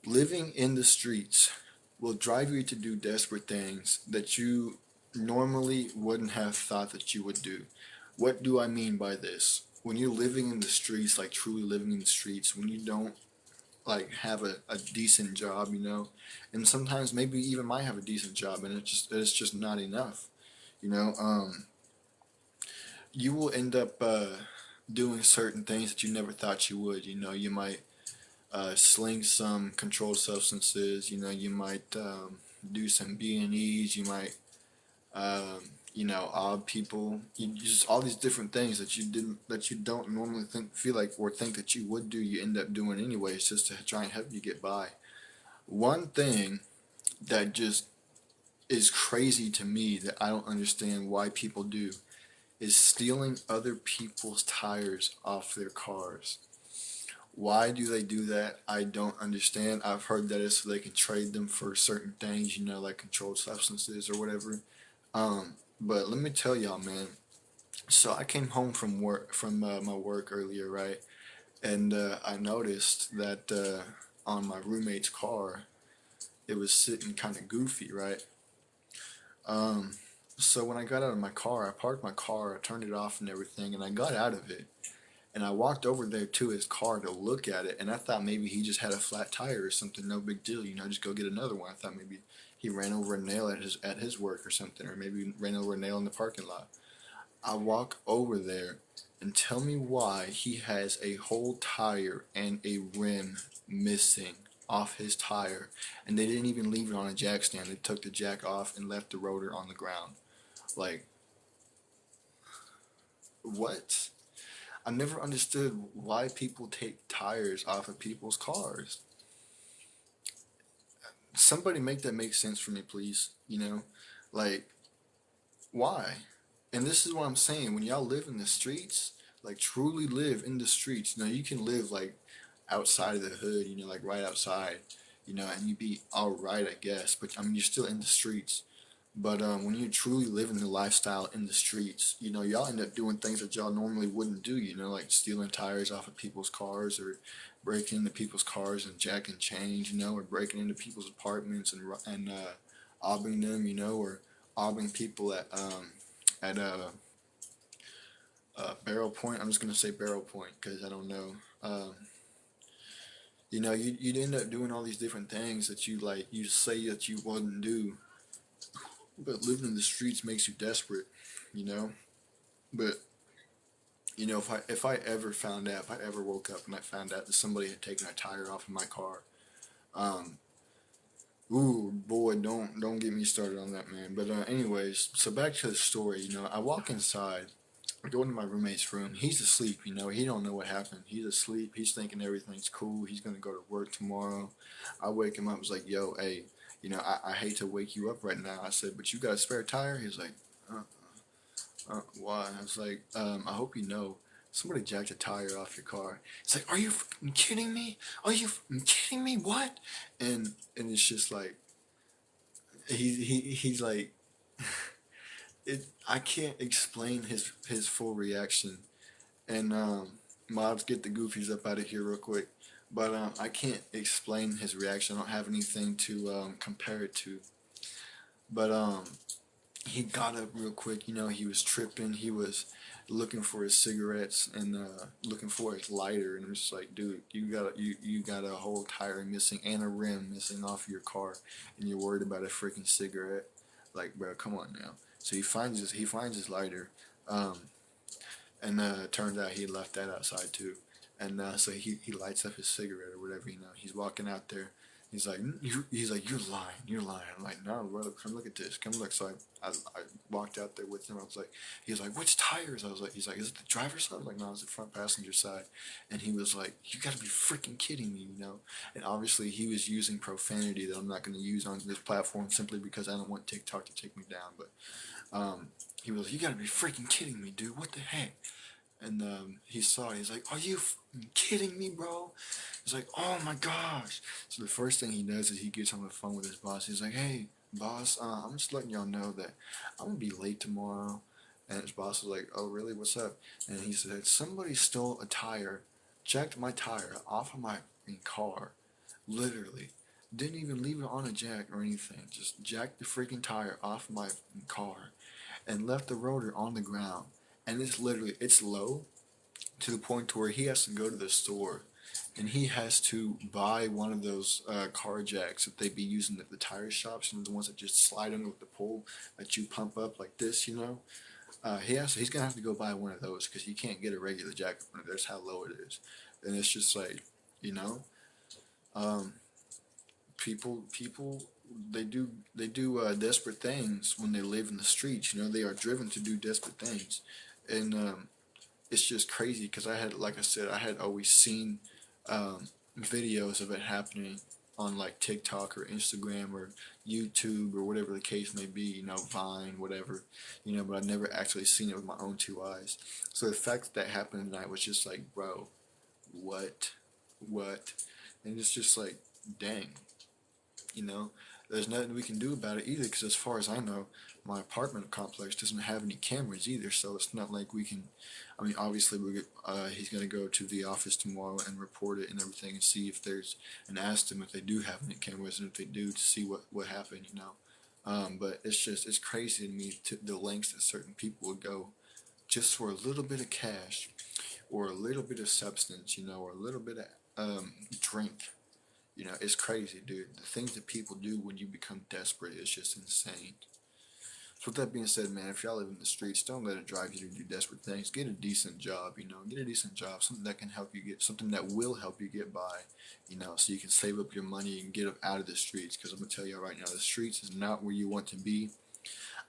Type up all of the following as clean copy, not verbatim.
Living in the streets will drive you to do desperate things that you normally wouldn't have thought that you would do. What do I mean by this? When you're living in the streets, like truly living in the streets, when you don't like have a decent job, and sometimes maybe you even might have a decent job and it's just not enough, you know, you will end up doing certain things that you never thought you would. You might sling some controlled substances. You might do some B&Es. You might, odd people. You just all these different things that you don't normally feel like, or think that you would do. You end up doing anyways, just to try and help you get by. One thing that just is crazy to me that I don't understand why people do is stealing other people's tires off their cars. Why do they do that? I don't understand. I've heard that it's so they can trade them for certain things, like controlled substances or whatever. But let me tell y'all, man. So I came home from work, from my work earlier, right? And I noticed that on my roommate's car, it was sitting kind of goofy, right? Um, so when I got out of my car, I parked my car, I turned it off and everything, and I got out of it. And I walked over there to his car to look at it, and I thought maybe he just had a flat tire or something, no big deal, just go get another one. I thought maybe he ran over a nail at his work or something, or maybe ran over a nail in the parking lot. I walk over there, and tell me why he has a whole tire and a rim missing off his tire, and they didn't even leave it on a jack stand. They took the jack off and left the rotor on the ground. Like, what? I never understood why people take tires off of people's cars. Somebody make that make sense for me, please. Like, why? And this is what I'm saying. When y'all live in the streets, like truly live in the streets, you can live like outside of the hood, like right outside, and you be all right, I guess. But I mean, you're still in the streets. But when you're truly living the lifestyle in the streets, y'all end up doing things that y'all normally wouldn't do, like stealing tires off of people's cars, or breaking into people's cars and jacking change, or breaking into people's apartments and obbing them, or obbing people at Barrel Point. I'm just gonna say Barrel Point because I don't know. You'd end up doing all these different things that you say that you wouldn't do, but living in the streets makes you desperate, you know. But if I ever woke up and I found out that somebody had taken a tire off of my car, um, ooh boy, don't get me started on that, man. But anyways, so back to the story. I walk inside, I go into my roommate's room. He's asleep. He don't know what happened. He's asleep. He's thinking everything's cool. He's gonna go to work tomorrow. I wake him up. I was like, yo, hey, I hate to wake you up right now. I said, but you got a spare tire? He's like, uh, why? I was like, I hope you know. Somebody jacked a tire off your car. It's like, are you fucking kidding me? Are you fucking kidding me? What? And it's just like he's like it. I can't explain his full reaction. And mods, get the goofies up out of here real quick. But I can't explain his reaction. I don't have anything to compare it to. But he got up real quick. He was tripping. He was looking for his cigarettes and looking for his lighter. And I'm just like, dude, you got a whole tire missing and a rim missing off your car, and you're worried about a freaking cigarette. Like, bro, come on now. So he finds his lighter, um, and turns out he left that outside too. And so he lights up his cigarette or whatever. He's walking out there. He's like, you're lying. I'm like, no, brother, come look at this. Come look. So I walked out there with him. He was like, which tires? He's like, is it the driver's side? I'm like, no, it's the front passenger side. And he was like, you gotta be freaking kidding me. And obviously he was using profanity that I'm not going to use on this platform simply because I don't want TikTok to take me down. But he was like, you gotta be freaking kidding me, dude. What the heck? And he saw it. He's like, are you kidding me, bro? He's like, oh my gosh. So the first thing he does is he gets on the phone with his boss. He's like, hey, boss, I'm just letting y'all know that I'm going to be late tomorrow. And his boss was like, oh, really? What's up? And he said, somebody stole a tire, jacked my tire off of my car. Literally. Didn't even leave it on a jack or anything. Just jacked the freaking tire off my car and left the rotor on the ground. And it's low to the point to where he has to go to the store and he has to buy one of those car jacks that they be using at the tire shops, the ones that just slide under with the pole that you pump up like this. He's gonna have to go buy one of those because he can't get a regular jack up under there. That's how low it is. And it's just like, you know, um, people they do desperate things when they live in the streets. They are driven to do desperate things, and it's just crazy because like I said, I had always seen videos of it happening on like TikTok or Instagram or YouTube or whatever the case may be, Vine, whatever, but I've never actually seen it with my own two eyes. So the fact that happened tonight was just like, bro, what, what, and it's just like, dang, you know, there's nothing we can do about it either because as far as I know, my apartment complex doesn't have any cameras either, so it's not like we can. I mean, obviously, he's going to go to the office tomorrow and report it and everything and see if there's and ask them if they do have any cameras and if they do to see what happened. But it's crazy to me the lengths that certain people would go just for a little bit of cash or a little bit of substance, or a little bit of drink. It's crazy, dude. The things that people do when you become desperate is just insane. So with that being said, man, if y'all live in the streets, don't let it drive you to do desperate things. Get a decent job, Get a decent job, something that can help you something that will help you get by, so you can save up your money and get up out of the streets. Because I'm gonna tell you right now, the streets is not where you want to be.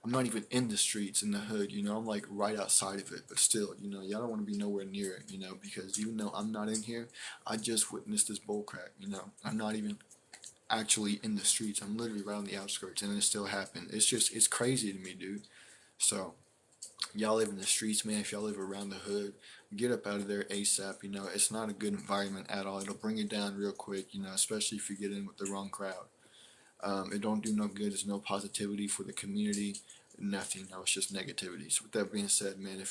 I'm not even in the streets in the hood, I'm like right outside of it, but still, y'all don't want to be nowhere near it, because even though I'm not in here, I just witnessed this bullcrap, I'm not even actually in the streets. I'm literally right on the outskirts, and it still happened. It's crazy to me, dude. So, y'all live in the streets, man. If y'all live around the hood, get up out of there ASAP. It's not a good environment at all. It'll bring you down real quick, especially if you get in with the wrong crowd. It don't do no good. There's no positivity for the community. Nothing. It's just negativity. So with that being said, man, if